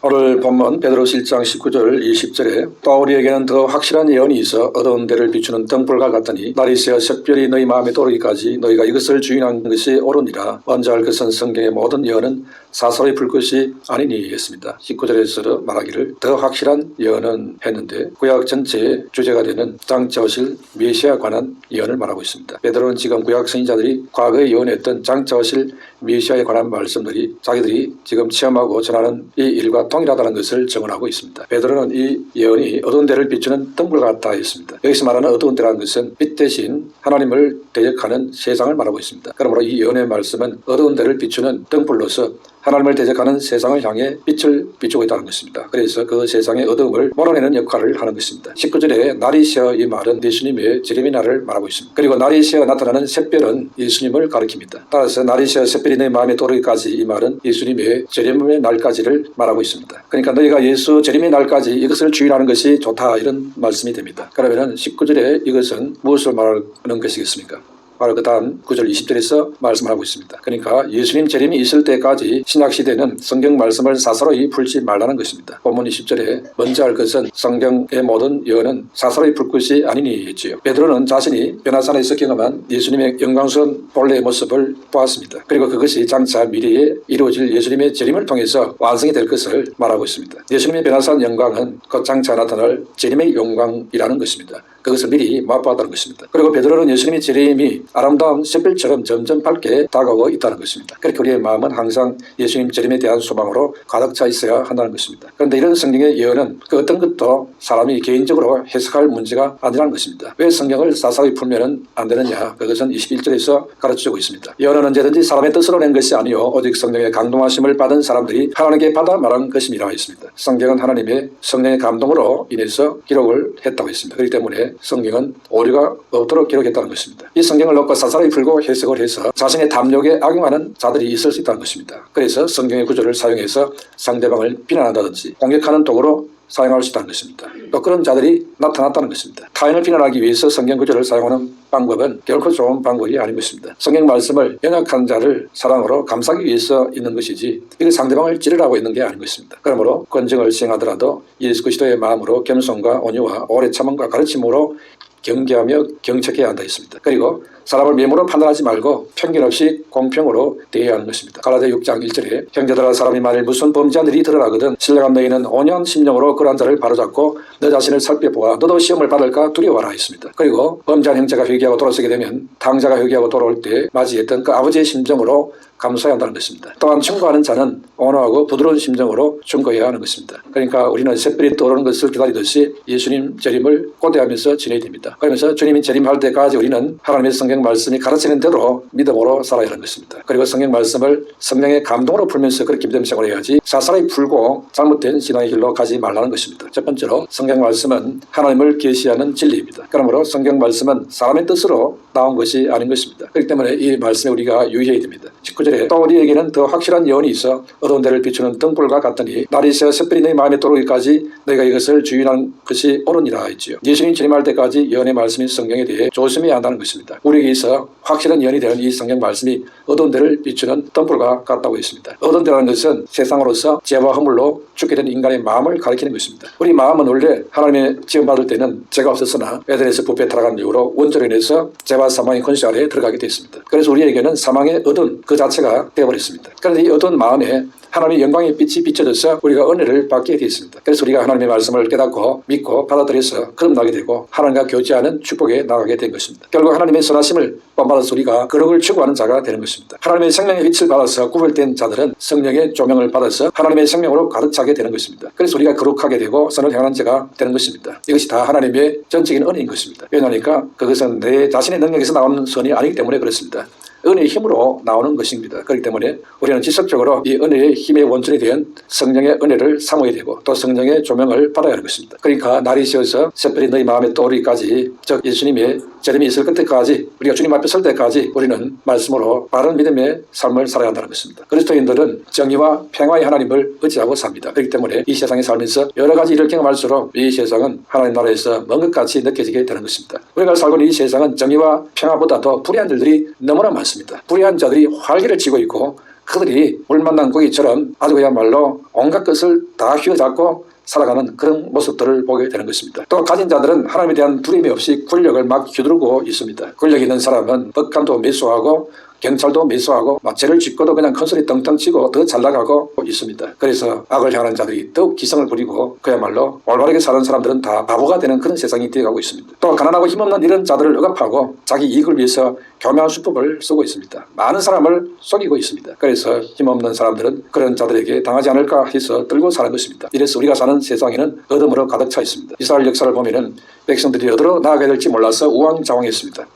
오늘 본문 베드로서 1장 19절 20절에 또 우리에게는 더 확실한 예언이 있어 어두운 데를 비추는 등불과 같더니 날이 새어 샛별이 너희 마음에 도르기까지 너희가 이것을 주인한 것이 옳으니라. 먼저 알 것은 성경의 모든 예언은 사설의 불것이 아니니 했습니다. 19절에서 말하기를 더 확실한 예언은 했는데 구약 전체의 주제가 되는 장차 오실 메시아에 관한 예언을 말하고 있습니다. 베드로는 지금 구약 선지자들이 과거에 예언했던 장차 오실 메시아에 관한 말씀들이 자기들이 지금 체험하고 전하는 이 일과 동일하다는 것을 증언하고 있습니다. 베드로는 이 예언이 어두운 데를 비추는 등불 같다 했습니다. 여기서 말하는 어두운 데라는 것은 빛 대신 하나님을 대적하는 세상을 말하고 있습니다. 그러므로 이 예언의 말씀은 어두운 데를 비추는 등불로서 하나님을 대적하는 세상을 향해 빛을 비추고 있다는 것입니다. 그래서 그 세상의 어두움을 몰아내는 역할을 하는 것입니다. 19절에 날이 새어 이 말은 예수님의 재림의 날을 말하고 있습니다. 그리고 날이 새어 나타나는 샛별은 예수님을 가리킵니다. 따라서 날이 새어 샛별이 내 마음에 도르기까지 이 말은 예수님의 재림의 날까지를 말하고 있습니다. 그러니까 너희가 예수 재림의 날까지 이것을 주의하는 것이 좋다 이런 말씀이 됩니다. 그러면 19절에 이것은 무엇을 말하는 것이겠습니까? 바로 그 다음 9절 20절에서 말씀하고 있습니다. 그러니까 예수님 재림이 있을 때까지 신약시대는 성경 말씀을 사사로이 풀지 말라는 것입니다. 본문 20절에 먼저 할 것은 성경의 모든 예언은 사사로이 풀 것이 아니니 했지요. 베드로는 자신이 변화산에서 경험한 예수님의 영광스러운 본래의 모습을 보았습니다. 그리고 그것이 장차 미래에 이루어질 예수님의 재림을 통해서 완성이 될 것을 말하고 있습니다. 예수님의 변화산 영광은 그 장차 나타날 재림의 영광이라는 것입니다. 그것을 미리 맛보았다는 것입니다. 그리고 베드로는 예수님의 재림이 아름다운 샛별처럼 점점 밝게 다가오고 있다는 것입니다. 그렇게 우리의 마음은 항상 예수님 재림에 대한 소망으로 가득 차 있어야 한다는 것입니다. 그런데 이런 성경의 예언은 그 어떤 것도 사람이 개인적으로 해석할 문제가 아니라는 것입니다. 왜 성경을 사사히 풀면 안 되느냐? 그것은 21절에서 가르쳐주고 있습니다. 예언은 언제든지 사람의 뜻으로 낸 것이 아니요 오직 성령의 감동하심을 받은 사람들이 하나님께 받아 말한 것임이라 했습니다. 성경은 하나님의 성령의 감동으로 인해서 기록을 했다고 했습니다. 그렇기 때문에 성경은 오류가 없도록 기록했다는 것입니다. 이 성경을 놓고 사사로이 풀고 해석을 해서 자신의 탐욕에 악용하는 자들이 있을 수 있다는 것입니다. 그래서 성경의 구절을 사용해서 상대방을 비난한다든지 공격하는 도구로 사용할 수 있다는 것입니다. 또 그런 자들이 나타났다는 것입니다. 타인을 비난하기 위해서 성경 구절을 사용하는 방법은 결코 좋은 방법이 아닌 것입니다. 성경 말씀을 연약한 자를 사랑으로 감싸기 위해서 있는 것이지 이게 상대방을 찌르라고 있는 게 아닌 것입니다. 그러므로 권정을 시행하더라도 예수 그리스도의 마음으로 겸손과 온유와 오래 참음과 가르침으로 경계하며 경책해야 한다 했습니다. 그리고 사람을 매물로 판단하지 말고 편견 없이 공평으로 대해야 하는 것입니다. 갈라디아 6장 1절에 형제들아 사람이 만일 무슨 범죄한 일이 드러나거든 신령한 너희는 온유한 심령으로 그러한 자를 바로잡고 너 자신을 살펴보아 너도 시험을 받을까 두려워하라 했습니다. 그리고 범죄한 형제가 회개하고 돌아서게 되면 당자가 회개하고 돌아올 때 맞이했던 그 아버지의 심정으로 감사해야 한다는 것입니다. 또한 충고하는 자는 온화하고 부드러운 심정으로 충고해야 하는 것입니다. 그러니까 우리는 샛별이 떠오르는 것을 기다리듯이 예수님 재림을 고대하면서 지내야 됩니다. 그러면서 주님이 재림할 때까지 우리는 하나님의 성경 말씀이 가르치는 대로 믿음으로 살아야 하는 것입니다. 그리고 성경 말씀을 성령의 감동으로 풀면서 그렇게 믿음 생활을 해야지 사사로이 풀고 잘못된 신앙의 길로 가지 말라는 것입니다. 첫 번째로 성경 말씀은 하나님을 계시하는 진리입니다. 그러므로 성경 말씀은 사람의 뜻으로 나온 것이 아닌 것입니다. 그렇기 때문에 이 말씀에 우리가 유의해야 됩니다. 19절에 또 우리에게는 더 확실한 예언이 있어 어두운 데를 비추는 등불과 같더니 날이 새어 샛별이 너희 마음에 도르기까지 너희가 이것을 주인한 것이 옳으니라 했지요. 예수님 재림할 때까지 예언의 말씀인 성경에 대해 조심해야 한다는 것입니다. 우리에게 있어 확실한 예언이 되는 이 성경 말씀이 어두운 데를 비추는 등불과 같다고 했습니다. 어두운 데라는 것은 세상으로서 죄와 허물로 죽게 된 인간의 마음을 가리키는 것입니다. 우리 마음은 원래 하나님의 지원받을 때는 죄가 없었으나 에덴에서 부패 타락한 이후로 원죄로 인해서 죄와 사망의 권세 아래에 들어가게 됐습니다. 그래서 우리에게는 사망의 어두운 그 자체가 되어버렸습니다. 그런데 이 어두운 마음에 하나님의 영광의 빛이 비춰져서 우리가 은혜를 받게 되었습니다. 그래서 우리가 하나님의 말씀을 깨닫고 믿고 받아들여서 거듭나게 되고 하나님과 교제하는 축복에 나가게 된 것입니다. 결국 하나님의 선하심을 본받아서 우리가 거룩을 추구하는 자가 되는 것입니다. 하나님의 생명의 빛을 받아서 구별된 자들은 성령의 조명을 받아서 하나님의 생명으로 가득 차게 되는 것입니다. 그래서 우리가 거룩하게 되고 선을 행하는 자가 되는 것입니다. 이것이 다 하나님의 전적인 은혜인 것입니다. 왜냐하니까 그것은 내 자신의 능력에서 나오는 선이 아니기 때문에 그렇습니다. 은혜의 힘으로 나오는 것입니다. 그렇기 때문에 우리는 지속적으로 이 은혜의 힘의 원천이 된 성령의 은혜를 사모해야 되고 또 성령의 조명을 받아야 하는 것입니다. 그러니까 날이 새어서 샛별이 너희 마음에 떠오르기까지 즉 예수님의 재림이 있을 그때까지 우리가 주님 앞에 설 때까지 우리는 말씀으로 바른 믿음의 삶을 살아야 한다는 것입니다. 그리스도인들은 정의와 평화의 하나님을 의지하고 삽니다. 그렇기 때문에 이 세상에 살면서 여러 가지 일을 경험할수록 이 세상은 하나님 나라에서 먼 것 같이 느껴지게 되는 것입니다. 우리가 살고 있는 이 세상은 정의와 평화보다도 불의한 일들이 너무나 많습니다. 불의한 자들이 활기를 치고 있고 그들이 물 만난 고기처럼 아주 그야말로 온갖 것을 다 휘어잡고 살아가는 그런 모습들을 보게 되는 것입니다. 또 가진 자들은 하나님에 대한 두려움이 없이 권력을 막 휘두르고 있습니다. 권력 있는 사람은 법관도 매수하고 경찰도 매수하고 죄를 짓고도 그냥 큰소리 떵떵 치고 더 잘 나가고 있습니다. 그래서 악을 향하는 자들이 더욱 기성을 부리고 그야말로 올바르게 사는 사람들은 다 바보가 되는 그런 세상이 되어가고 있습니다. 또 가난하고 힘없는 이런 자들을 억압하고 자기 이익을 위해서 교묘한 수법을 쓰고 있습니다. 많은 사람을 속이고 있습니다. 그래서 힘없는 사람들은 그런 자들에게 당하지 않을까 해서 떨고 사는 것입니다. 이래서 우리가 사는 세상에는 어둠으로 가득 차 있습니다. 이스라엘 역사를 보면은 백성들이 어디로 나아가야 될지 몰라서 우왕좌왕했습니다.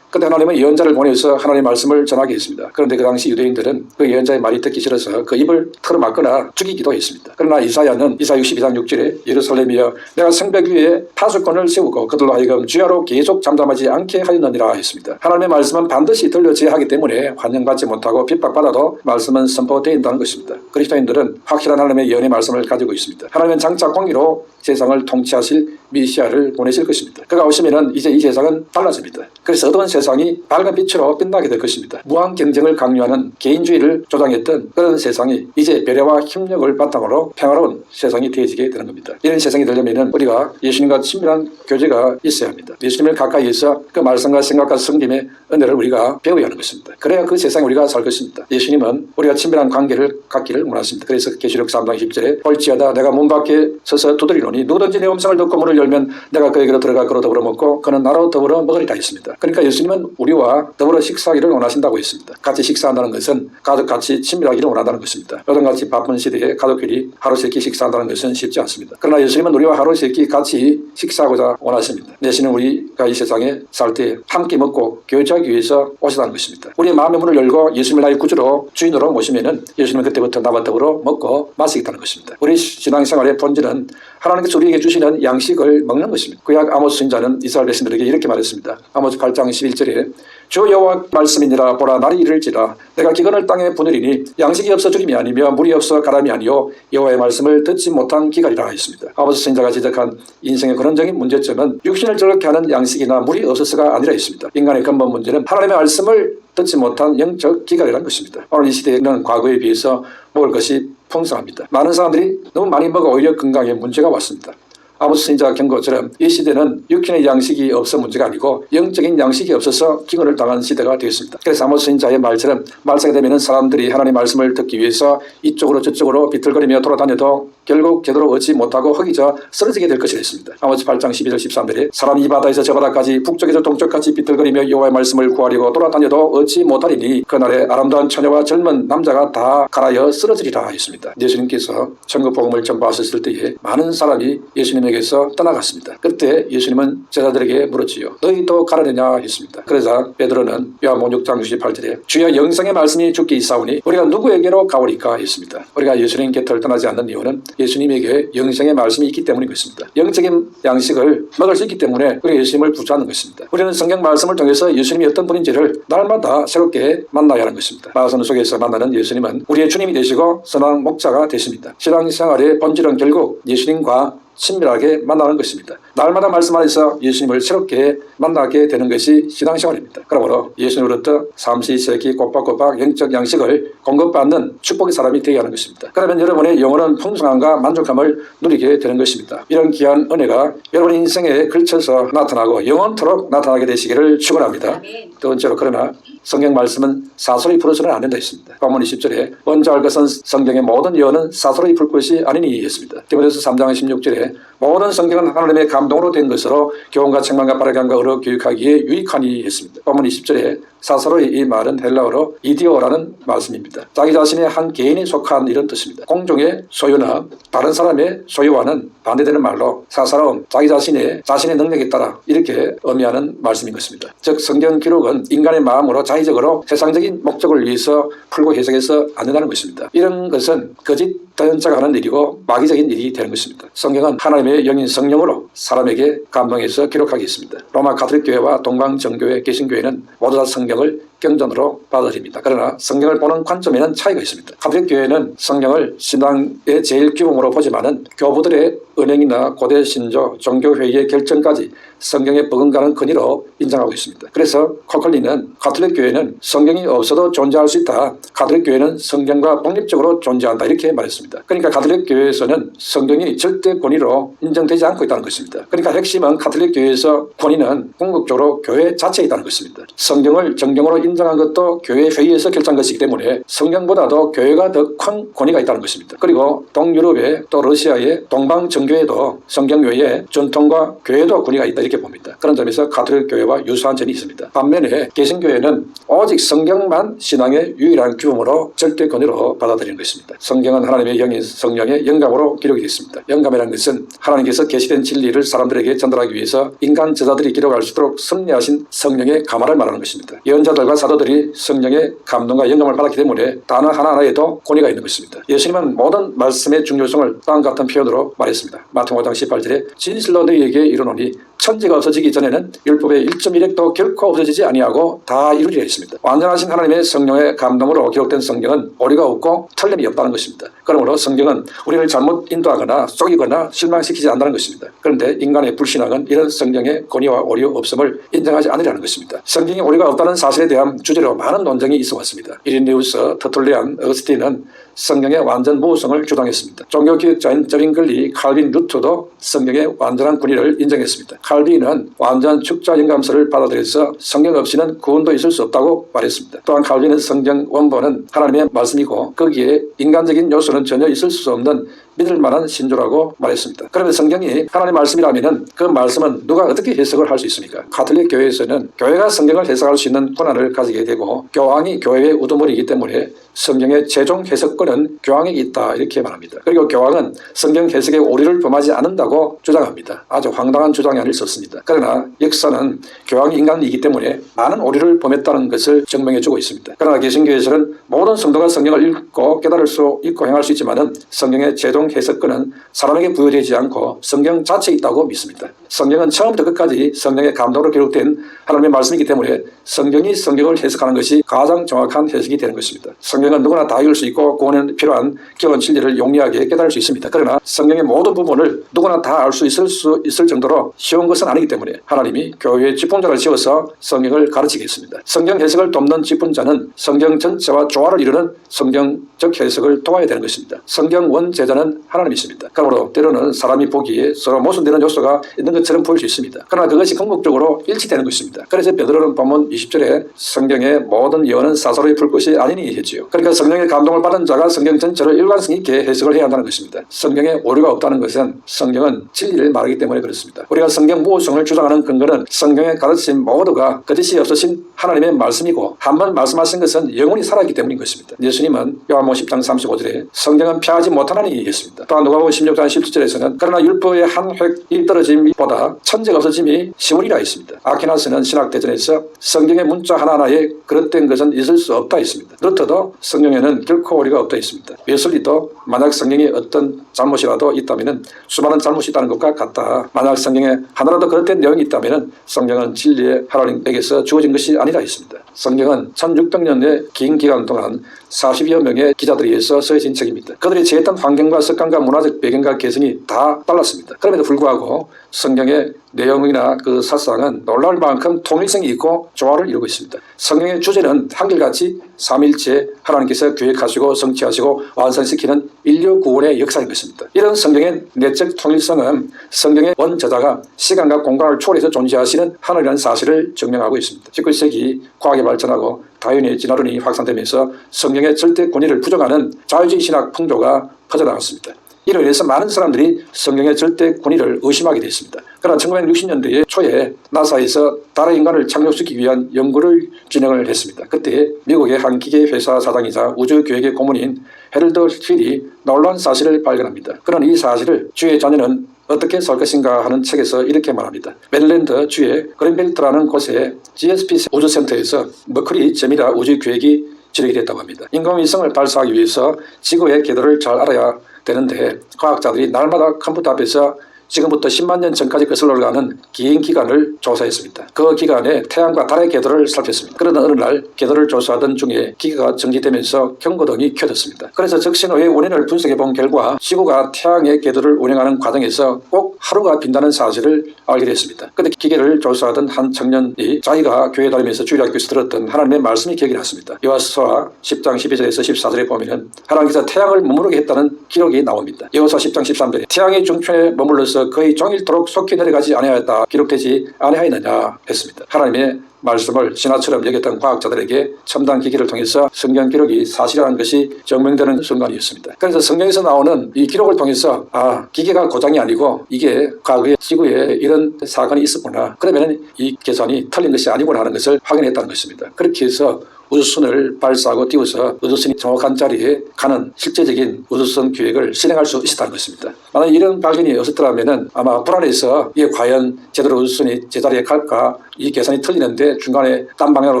그때 하나님은 예언자를 보내서 하나님의 말씀을 전하게 했습니다. 그런데 그 당시 유대인들은 그 예언자의 말이 듣기 싫어서 그 입을 틀어막거나 죽이기도 했습니다. 그러나 이사야는 이사 62장 6절에 예루살렘이여 내가 성벽 위에 파수꾼을 세우고 그들로 하여금 주야로 계속 잠잠하지 않게 하였느니라 했습니다. 하나님의 말씀은 반드시 들려져야 하기 때문에 환영받지 못하고 핍박받아도 말씀은 선포된다는 것입니다. 그리스도인들은 확실한 하나님의 예언의 말씀을 가지고 있습니다. 하나님은 장차 공의로 세상을 통치하실 미시아를 보내실 것입니다. 그가 오시면은 이제 이 세상은 달라집니다. 그래서 어두운 세상이 밝은 빛으로 빛나게 될 것입니다. 무한 경쟁을 강요하는 개인주의를 조장했던 그런 세상이 이제 배려와 협력을 바탕으로 평화로운 세상이 되어지게 되는 겁니다. 이런 세상이 되려면 우리가 예수님과 친밀한 교제가 있어야 합니다. 예수님을 가까이에서 그 말씀과 생각과 성김의 은혜를 우리가 배워야 하는 것입니다. 그래야 그 세상에 우리가 살 것입니다. 예수님은 우리가 친밀한 관계를 갖기를 원하십니다. 그래서 계시록 3장 10절에 볼지어다 내가 문 밖에 서서 두드리노니 누구든지 내 음성을 듣고 문을 열면 내가 그에게로 들어가 그로 더불어 먹고 그는 나로 더불어 먹으리라 했습니다. 그러니까 예수님은 우리와 더불어 식사하기를 원하신다고 했습니다. 같이 식사한다는 것은 가족같이 친밀하기를 원한다는 것입니다. 요즘같이 바쁜 시대에 가족끼리 하루 세 끼 식사한다는 것은 쉽지 않습니다. 그러나 예수님은 우리와 하루 세 끼 같이 식사하고자 원하십니다. 내시는 우리가 이 세상에 살 때 함께 먹고 교제하기 위해서 오시다는 것입니다. 우리의 마음의 문을 열고 예수님을 나의 구주로 주인으로 모시면은 예수님은 그때부터 나와 더불어 먹고 마시겠다는 것입니다. 우리 신앙생활의 본질은 하나님께서 우리에게 주시는 양식을 먹는 것입니다. 구약 아모스 선지자는 이스라엘 백성들에게 이렇게 말했습니다. 아모스 8장 11절에 주 여호와 말씀이니라 보라 날이 이를지라 내가 기근을 땅에 부으리니 양식이 없어 죽임이 아니며 물이 없어 가람이 아니요 여호와의 말씀을 듣지 못한 기갈이라 했습니다. 아모스 선지자가 지적한 인생의 근원적인 문제점은 육신을 저렇게 하는 양식이나 물이 없어서가 아니라 했습니다. 인간의 근본 문제는 하나님의 말씀을 듣지 못한 영적 기갈이라는 것입니다. 오늘 이 시대에는 과거에 비해서 먹을 것이 풍성합니다. 많은 사람들이 너무 많이 먹어 오히려 건강에 문제가 왔습니다. 아모스 선지자가 경고처럼 이 시대는 육신의 양식이 없어 문제가 아니고 영적인 양식이 없어서 기근을 당한 시대가 되었습니다. 그래서 아모스 선지자의 말처럼 말세가 되면 사람들이 하나님의 말씀을 듣기 위해서 이쪽으로 저쪽으로 비틀거리며 돌아다녀도 결국 제대로 얻지 못하고 허기져 쓰러지게 될 것이라 했습니다. 아모스 8장 12절 13절에 사람이 이 바다에서 저 바다까지 북쪽에서 동쪽까지 비틀거리며 여호와의 말씀을 구하려고 돌아다녀도 얻지 못하리니 그날에 아름다운 처녀와 젊은 남자가 다 갈아여 쓰러지리라 했습니다. 예수님께서 천국 복음을 전파하셨을 때에 많은 사람이 예수님에게서 떠나갔습니다. 그때 예수님은 제자들에게 물었지요. 너희도 가라느냐 했습니다. 그러자 베드로는 요한복음 6장 68절에 주여 영생의 말씀이 주께 있사오니 우리가 누구에게로 가오리까 했습니다. 우리가 예수님 곁을 떠나지 않는 이유는 예수님에게 영생의 말씀이 있기 때문인 것입니다. 영적인 양식을 먹을 수 있기 때문에 우리가 예수님을 붙잡는 것입니다. 우리는 성경 말씀을 통해서 예수님이 어떤 분인지를 날마다 새롭게 만나야 하는 것입니다. 마가복음 속에서 만나는 예수님은 우리의 주님이 되시고 선한 목자가 되십니다. 신앙생활의 본질은 결국 예수님과 친밀하게 만나는 것입니다. 날마다 말씀 안에서 예수님을 새롭게 만나게 되는 것이 신앙생활입니다. 그러므로 예수님으로부터 삼시세끼 꼬박꼬박 영적 양식을 공급받는 축복의 사람이 되어야 하는 것입니다. 그러면 여러분의 영혼은 풍성함과 만족함을 누리게 되는 것입니다. 이런 귀한 은혜가 여러분 인생에 걸쳐서 나타나고 영원토록 나타나게 되시기를 축원합니다. 두 번째로 그러나 성경 말씀은 사소리 풀어서는 안 된다 했습니다. 본문 20절에 먼저 알 것은 성경의 모든 예언은 사소리 풀 것이 아니니 했습니다. 디모데서 3장 16절에 모든 성경은 하나님의 감동으로 된 것으로 교훈과 책망과 바르게 함과 의로 교육하기에 유익하니 했습니다. 본문 20절에 사소리 이 말은 헬라어로 이디오라는 말씀입니다. 자기 자신의 한 개인이 속한 이런 뜻입니다. 공종의 소유나 다른 사람의 소유와는 반대되는 말로 사사로움, 자기 자신의 능력에 따라 이렇게 의미하는 말씀인 것입니다. 즉 성경 기록은 인간의 마음으로 자의적으로 세상적인 목적을 위해서 풀고 해석해서 안 된다는 것입니다. 이런 것은 거짓 자연자가 하는 일이고 마귀적인 일이 되는 것입니다. 성경은 하나님의 영인 성령으로 사람에게 감동해서 기록하게 했습니다. 로마 가톨릭 교회와 동방정교회 개신교회는 모두 다 성경을 경전으로 받아들입니다. 그러나 성경을 보는 관점에는 차이가 있습니다. 가톨릭 교회는 성경을 신앙의 제일 규범으로 보지만은 교부들의 은행이나 고대 신조, 종교회의의 결정까지 성경에 버금가는 권위로 인정하고 있습니다. 그래서 코클리는 가톨릭 교회는 성경이 없어도 존재할 수 있다. 가톨릭 교회는 성경과 독립적으로 존재한다. 이렇게 말했습니다. 그러니까 가톨릭 교회에서는 성경이 절대 권위로 인정되지 않고 있다는 것입니다. 그러니까 핵심은 가톨릭 교회에서 권위는 궁극적으로 교회 자체에 있다는 것입니다. 성경을 정경으로 인정한 것도 교회 회의에서 결정한 것이기 때문에 성경보다도 교회가 더 큰 권위가 있다는 것입니다. 그리고 동유럽의 또 러시아의 동방 정교회도 성경 외에 전통과 교회도 권위가 있다 이렇게 봅니다. 그런 점에서 가톨릭 교회와 유사한 점이 있습니다. 반면에 개신교회는 오직 성경만 신앙의 유일한 규범으로 절대 권위로 받아들이는 것입니다. 성경은 하나님의 영인 성령의 영감으로 기록이 됐습니다. 영감이라는 것은 하나님께서 계시된 진리를 사람들에게 전달하기 위해서 인간 저자들이 기록할 수 있도록 섭리하신 성령의 감화를 말하는 것입니다. 예언자들과 사도들이 성령의 감동과 영감을 받았기 때문에 단어 하나하나에도 권위가 있는 것입니다. 예수님은 모든 말씀의 중요성을 다음과 같은 표현으로 말했습니다. 마태복음 5장 18절에 진실로 너희에게 이르노니 천지가 없어지기 전에는 율법의 1.1획도 결코 없어지지 아니하고 다 이루리라 했습니다. 완전하신 하나님의 성령의 감동으로 기록된 성경은 오류가 없고 틀림이 없다는 것입니다. 그러므로 성경은 우리를 잘못 인도하거나 속이거나 실망시키지 않는다는 것입니다. 그런데 인간의 불신앙은 이런 성경의 권위와 오류 없음을 인정하지 않으려는 것입니다. 성경에 오류가 없다는 사실에 대한 주제로 많은 논쟁이 있어 왔습니다. 이리네우스, 터툴리안, 어거스틴은 성경의 완전 무성을 주장했습니다. 종교기획자인 저빙글리, 칼빈, 루터도 성경의 완전한 권위를 인정했습니다. 칼빈은 완전 축자 영감서를 받아들여서 성경 없이는 구원도 있을 수 없다고 말했습니다. 또한 칼빈은 성경 원본은 하나님의 말씀이고 거기에 인간적인 요소는 전혀 있을 수 없는 믿을 만한 신조라고 말했습니다. 그러면 성경이 하나님의 말씀이라면 그 말씀은 누가 어떻게 해석을 할 수 있습니까? 가톨릭 교회에서는 교회가 성경을 해석할 수 있는 권한을 가지게 되고 교황이 교회의 우두머리이기 때문에 성경의 최종 해석권은 교황에게 있다 이렇게 말합니다. 그리고 교황은 성경 해석에 오류를 범하지 않는다고 주장합니다. 아주 황당한 주장이 아닐 수 없습니다. 그러나 역사는 교황이 인간이기 때문에 많은 오류를 범했다는 것을 증명해주고 있습니다. 그러나 개신교에서는 모든 성도가 성경을 읽고 깨달을 수 있고 행할 수 있지만은 성경의 최종 해석권은 사람에게 부여되지 않고 성경 자체에 있다고 믿습니다. 성경은 처음부터 끝까지 성령의 감동으로 기록된 하나님의 말씀이기 때문에 성경이 성경을 해석하는 것이 가장 정확한 해석이 되는 것입니다. 성경은 누구나 다 읽을 수 있고 구원에 필요한 기본 진리를 용이하게 깨달을 수 있습니다. 그러나 성경의 모든 부분을 누구나 다 알 수 있을 정도로 쉬운 것은 아니기 때문에 하나님이 교회의 직분자를 지어서 성경을 가르치게 했습니다. 성경 해석을 돕는 직분자는 성경 전체와 조화를 이루는 성경적 해석을 도와야 되는 것입니다. 성경 원제자는 하나님이십니다. 그러므로 때로는 사람이 보기에 서로 모순되는 요소가 있는 것처럼 보일 수 있습니다. 그러나 그것이 궁극적으로 일치되는 것입니다. 그래서 베드로는 본문 20절에 성경의 모든 예언은 사사로이 불것이 아니니 했지요. 그러니까 성령의 감동을 받은 자가 성경 전체를 일관성 있게 해석을 해야 한다는 것입니다. 성경에 오류가 없다는 것은 성경은 진리를 말하기 때문에 그렇습니다. 우리가 성경 무호성을 주장하는 근거는 성경의 가르침 모두가 거짓이 없으신 하나님의 말씀이고 한 번 말씀하신 것은 영원히 살아있기 때문인 것입니다. 예수님은 요한복음 10장 35절에 성경은 폐하지 못하나니 했습니다. 또한 누가복음 16장 17절에서는 그러나 율법의 한 획이 떨어짐보다 천지가 없어짐이 쉬우리라 했습니다. 아퀴나스는 신학대전에서 성경의 문자 하나하나에 그릇된 것은 있을 수 없다 했습니다. 루터도 성경에는 결코 오류가 없다 했습니다. 웨슬리도 만약 성경에 어떤 잘못이라도 있다면 수많은 잘못이 있다는 것과 같다. 만약 성경에 하나라도 그릇된 내용이 있다면 성경은 진리의 하나님에게서 주어진 것이 아니라 했습니다. 성경은 1600년의 긴 기간 동안 40여 명의 기자들에 의해서 쓰여진 책입니다. 그들이 처했던 환경과 습관과 문화적 배경과 개성이 다 달랐습니다. 그럼에도 불구하고 성경의 내용이나 그 사상은 놀라울 만큼 통일성이 있고 조화를 이루고 있습니다. 성경의 주제는 한결같이 삼일체 하나님께서 계획하시고 성취하시고 완성시키는 인류 구원의 역사인 것입니다. 이런 성경의 내적 통일성은 성경의 원저자가 시간과 공간을 초월해서 존재하시는 하늘이라는 사실을 증명하고 있습니다. 19세기 과학이 발전하고 다윈의 진화론이 확산되면서 성경의 절대 권위를 부정하는 자유주의 신학 풍조가 퍼져나갔습니다. 이로 인해서 많은 사람들이 성경의 절대 권위를 의심하게 됐습니다. 그러나 1960년대 초에 나사에서 달의 인간을 착륙시키기 위한 연구를 진행을 했습니다. 그때 미국의 한 기계회사 사장이자 우주교육의 고문인 헤럴드 휠이 놀라운 사실을 발견합니다. 그런 이 사실을 주의 자녀는 어떻게 살 것인가 하는 책에서 이렇게 말합니다. 메릴랜드 주의 그린벨트라는 곳에 GSP 우주센터에서 머큐리 제미라 우주계획이 진행이 됐다고 합니다. 인공위성을 발사하기 위해서 지구의 궤도를 잘 알아야 되는데 과학자들이 날마다 컴퓨터 앞에서 지금부터 10만 년 전까지 거슬러 올라가는 긴 기간을 조사했습니다. 그 기간에 태양과 달의 궤도를 살폈습니다. 그러던 어느 날 궤도를 조사하던 중에 기계가 정지되면서 경고등이 켜졌습니다. 그래서 적신호의 원인을 분석해 본 결과 지구가 태양의 궤도를 운행하는 과정에서 꼭 하루가 빈다는 사실을 알게 됐습니다. 그런데 기계를 조사하던 한 청년이 자기가 교회 다니면서 주일학교에서 들었던 하나님의 말씀이 기억이 났습니다. 여호수아 10장 12절에서 14절에 보면 하나님께서 태양을 머무르게 했다는 기록이 나옵니다. 여호수아 10장 13절에 태양의 중천에 머물러서 거의 종일토록 속히 내려가지 아니하였다 기록되지 아니하였느냐 했습니다. 하나님의 말씀을 신화처럼 여겼던 과학자들에게 첨단 기기를 통해서 성경 기록이 사실이라는 것이 증명되는 순간이었습니다. 그래서 성경에서 나오는 이 기록을 통해서 기계가 고장이 아니고 이게 과거에 지구에 이런 사건이 있었구나. 그러면 이 계산이 틀린 것이 아니구나 하는 것을 확인했다는 것입니다. 그렇게 해서 우주선을 발사하고 띄워서 우주선이 정확한 자리에 가는 실제적인 우주선 계획을 실행할 수 있었다는 것입니다. 만약 이런 발견이 없었더라면 아마 불안해서 이게 과연 제대로 우주선이 제자리에 갈까, 이 계산이 틀리는데 중간에 딴 방향으로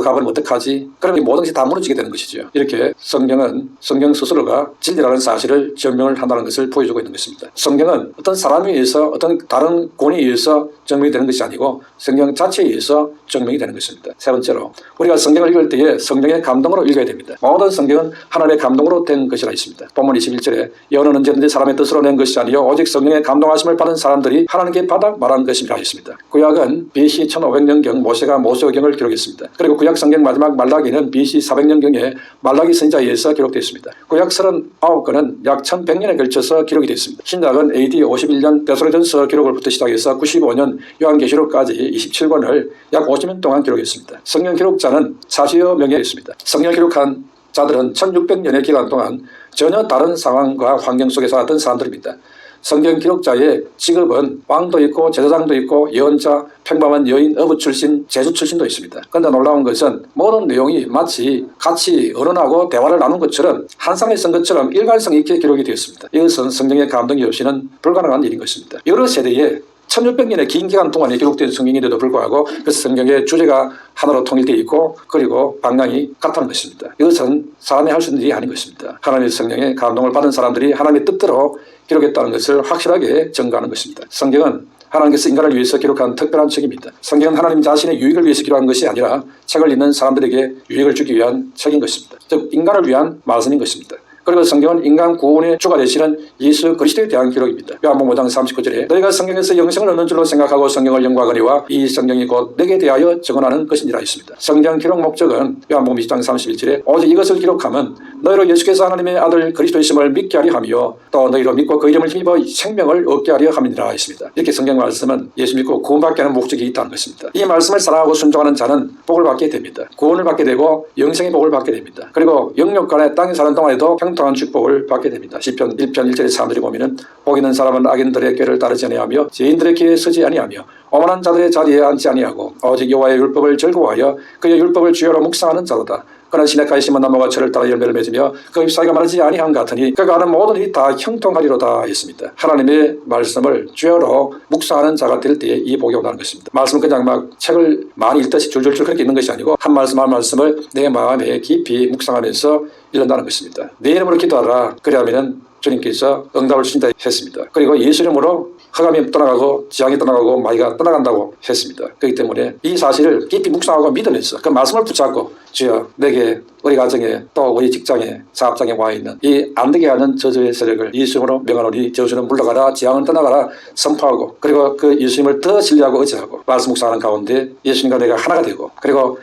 가버리면 어떡하지? 그러면 모든 것이 다 무너지게 되는 것이죠. 이렇게 성경 스스로가 진리라는 사실을 증명을 한다는 것을 보여주고 있는 것입니다. 성경은 어떤 사람에 의해서 어떤 다른 권위에 의해서 증명이 되는 것이 아니고 성경 자체에 의해서 증명이 되는 것입니다. 세 번째로 우리가 성경을 읽을 때에 성령의 감동으로 읽어야 됩니다. 모든 성경은 하나님의 감동으로 된 것이라 있습니다. 본문 21절에 여호는 언제든지 사람의 뜻으로 낸 것이 아니요 오직 성령의 감동하심을 받은 사람들이 하나님께 받아 말한 것이라 했습니다. 구약은 BC 1500년경 모세가 모세오경을 기록했습니다. 그리고 구약 성경 마지막 말라기는 BC 400년경에 말라기 선지자에 의해서 기록되어 있습니다. 구약 39권은 약 1100년에 걸쳐서 기록이 되었습니다. 신약은 AD 51년 데살로니가전서 기록을부터 시작해서 95년 요한계시록까지 27권을 약 50년 동안 기록했습니다. 성경 기록자는 40여 명이 있습니다. 성경을 기록한 자들은 1600년의 기간 동안 전혀 다른 상황과 환경 속에 살았던 사람들입니다. 성경 기록자의 직업은 왕도 있고 제사장도 있고 예언자, 평범한 여인, 어부 출신, 제주 출신도 있습니다. 그런데 놀라운 것은 모든 내용이 마치 같이 언론하고 대화를 나눈 것처럼 한 사람이 쓴 것처럼 일관성 있게 기록이 되었습니다. 이것은 성경의 감동이 없이는 불가능한 일인 것입니다. 여러 세대에 1600년의 긴 기간 동안에 기록된 성경인데도 불구하고 그 성경의 주제가 하나로 통일되어 있고 그리고 방향이 같다는 것입니다. 이것은 사람이 할 수 있는 일이 아닌 것입니다. 하나님의 성령의 감동을 받은 사람들이 하나님의 뜻대로 기록했다는 것을 확실하게 증거하는 것입니다. 성경은 하나님께서 인간을 위해서 기록한 특별한 책입니다. 성경은 하나님 자신의 유익을 위해서 기록한 것이 아니라 책을 읽는 사람들에게 유익을 주기 위한 책인 것입니다. 즉 인간을 위한 말씀인 것입니다. 그리고 성경은 인간 구원의 주가 되시는 예수 그리스도에 대한 기록입니다. 요한복음 5장 39절에 너희가 성경에서 영생을 얻는 줄로 생각하고 성경을 연구하거니와 이 성경이 곧 내게 대하여 증언하는 것이니라 했습니다. 성경 기록 목적은 요한복음 20장 31절에 오직 이것을 기록하면 너희로 예수께서 하나님의 아들 그리스도이심을 믿게 하려 하며 또 너희로 믿고 그 이름을 힘입어 생명을 얻게 하려 함이니라 했습니다. 이렇게 성경 말씀은 예수 믿고 구원받게 하는 목적이 있다는 것입니다. 이 말씀을 사랑하고 순종하는 자는 복을 받게 됩니다. 구원을 받게 되고 영생의 복을 받게 됩니다. 그리고 영육간에 땅에 사는 동안에도 평통한 축복을 받게 됩니다. 시편 1편 1절의 사람들이 보면은 복 있는 사람은 악인들의 꾀를 따르지 아니하며 죄인들의 길에 서지 아니하며 오만한 자들의 자리에 앉지 아니하고 오직 여호와의 율법을 즐거워하여 그의 율법을 주야로 묵상하는 자로다. 그는 시냇가에 심은 나무가 저를 따라 열매를 맺으며 그 잎사귀가 마르지 아니한 같으니 그가 하는 모든 일이 다 형통하리로다 했습니다. 하나님의 말씀을 주야로 묵상하는 자가 될 때에 이 복이 온다는 것입니다. 말씀은 그냥 막 책을 많이 읽듯이 줄줄줄 그렇게 읽는 것이 아니고 한 말씀 한 말씀을 내 마음에 깊이 묵상하면서 읽는다는 것입니다. 내 이름으로 기도하라. 그리하면 주님께서 응답을 주신다 했습니다. 그리고 예수 이름으로 흑암이 떠나가고 지향이 떠나가고 마귀가 떠나간다고 했습니다. 그렇기 때문에 이 사실을 깊이 묵상하고 믿으면서 그 말씀을 붙잡고 주여 내게 우리 가정에 또 우리 직장에 사업장에 와 있는 이 안 되게 하는 저주의 세력을 예수님으로 명하노니 저주는 물러가라 지향은 떠나가라 선포하고 그리고 그 예수님을 더 신뢰하고 의지하고 말씀 묵상하는 가운데 예수님과 내가 하나가 되고 그리고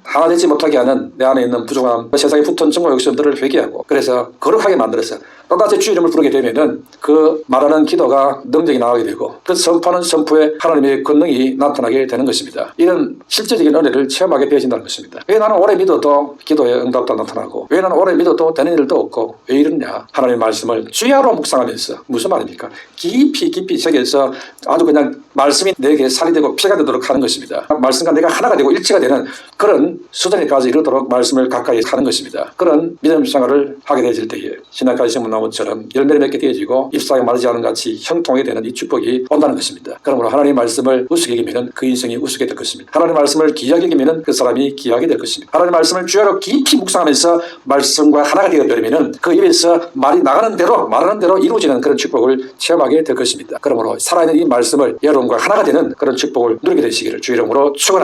하나 되지 못하게 하는 내 안에 있는 부족함, 세상의 붙은 증오 욕심들을 회개하고 그래서 거룩하게 만들어서 또다시 주 이름을 부르게 되면은 그 말하는 기도가 능력이 나오게 되고 그 선포하는 선포에 하나님의 권능이 나타나게 되는 것입니다. 이런 실제적인 은혜를 체험하게 되어진다는 것입니다. 왜 나는 오래 믿어도 기도에 응답도 나타나고 왜 나는 오래 믿어도 되는 일도 없고 왜 이러냐. 하나님의 말씀을 주야로 묵상하면서 무슨 말입니까? 깊이 새겨서 아주 그냥 말씀이 내게 살이 되고 피가 되도록 하는 것입니다. 말씀과 내가 하나가 되고 일치가 되는 그런 그런 수준에까지 이르도록 말씀을 가까이 하는 것입니다. 그런 믿음 생활을 하게 되어질 때에 신학가의 생문나무처럼 열매를 맺게 되어지고 잎사귀 마르지 않은 같이 형통하게 되는 이 축복이 온다는 것입니다. 그러므로 하나님의 말씀을 우습게 여기면 그 인생이 우습게 될 것입니다. 하나님의 말씀을 귀하게 여기면 그 사람이 귀하게 될 것입니다. 하나님의 말씀을 주야로 깊이 묵상하면서 말씀과 하나가 되어버리면 그 입에서 말이 나가는 대로 말하는 대로 이루어지는 그런 축복을 체험하게 될 것입니다. 그러므로 살아있는 이 말씀을 여러분과 하나가 되는 그런 축복을 누리게 되시기를 주의 이름으로 축원합니다.